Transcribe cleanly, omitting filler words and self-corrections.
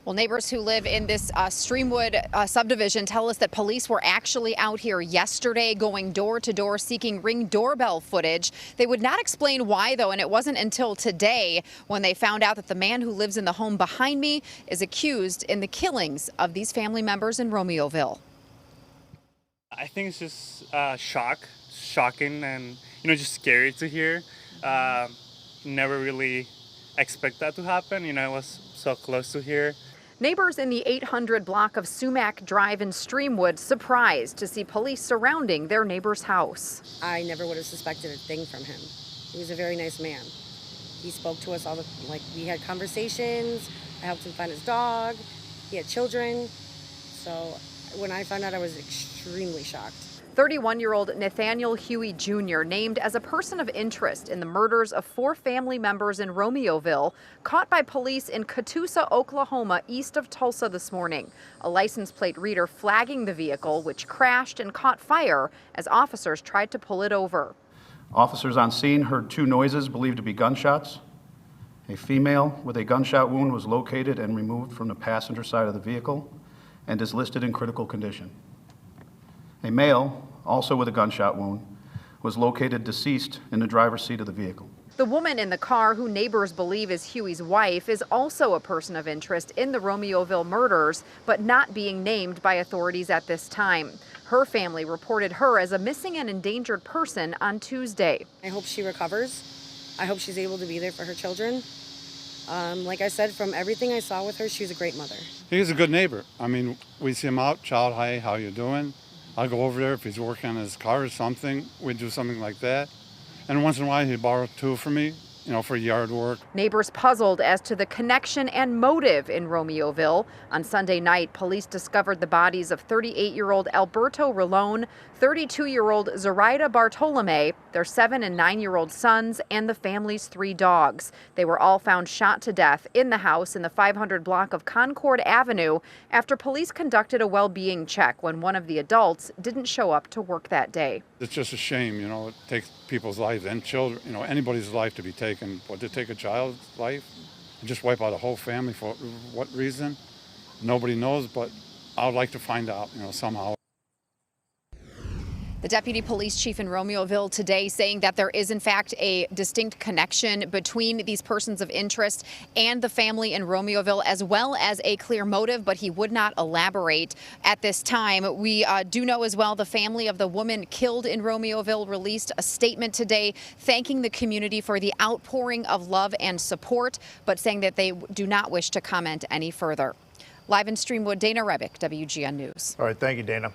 Well, neighbors who live in this Streamwood subdivision tell us that police were actually out here yesterday going door to door seeking Ring doorbell footage. They would not explain why, though, and it wasn't until today when they found out that the man who lives in the home behind me is accused in the killings of these family members in Romeoville. I think it's just shocking, and just scary to hear. Never really expect that to happen. It was so close to here. Neighbors in the 800 block of Sumac Drive in Streamwood surprised to see police surrounding their neighbor's house. I never would have suspected a thing from him. He was a very nice man. He spoke to us we had conversations. I helped him find his dog. He had children. So when I found out, I was extremely shocked. 31-year-old Nathaniel Huey Jr., named as a person of interest in the murders of 4 family members in Romeoville, caught by police in Catoosa, Oklahoma, east of Tulsa this morning. A license plate reader flagging the vehicle, which crashed and caught fire as officers tried to pull it over. Officers on scene heard 2 noises believed to be gunshots. A female with a gunshot wound was located and removed from the passenger side of the vehicle and is listed in critical condition. A male, also with a gunshot wound, was located deceased in the driver's seat of the vehicle. The woman in the car, who neighbors believe is Huey's wife, is also a person of interest in the Romeoville murders, but not being named by authorities at this time. Her family reported her as a missing and endangered person on Tuesday. I hope she recovers. I hope she's able to be there for her children. Like I said, from everything I saw with her, she was a great mother. He's a good neighbor. I mean, we see him out, child, hi, how you doing? I'll go over there if he's working on his car or something. We'd do something like that. And once in a while, he'd borrow 2 from me, for yard work. Neighbors puzzled as to the connection and motive in Romeoville. On Sunday night, police discovered the bodies of 38-year-old Alberto Rolone, 32-year-old Zoraida Bartolome, their 7- and 9-year-old sons, and the family's 3 dogs. They were all found shot to death in the house in the 500 block of Concord Avenue after police conducted a well-being check when one of the adults didn't show up to work that day. It's just a shame, it takes people's lives and children, anybody's life to be taken. But to take a child's life and just wipe out a whole family for what reason? Nobody knows, but I would like to find out, somehow. The deputy police chief in Romeoville today saying that there is, in fact, a distinct connection between these persons of interest and the family in Romeoville, as well as a clear motive, but he would not elaborate at this time. We do know as well the family of the woman killed in Romeoville released a statement today thanking the community for the outpouring of love and support, but saying that they do not wish to comment any further. Live in Streamwood, Dana Rebick, WGN News. All right, thank you, Dana.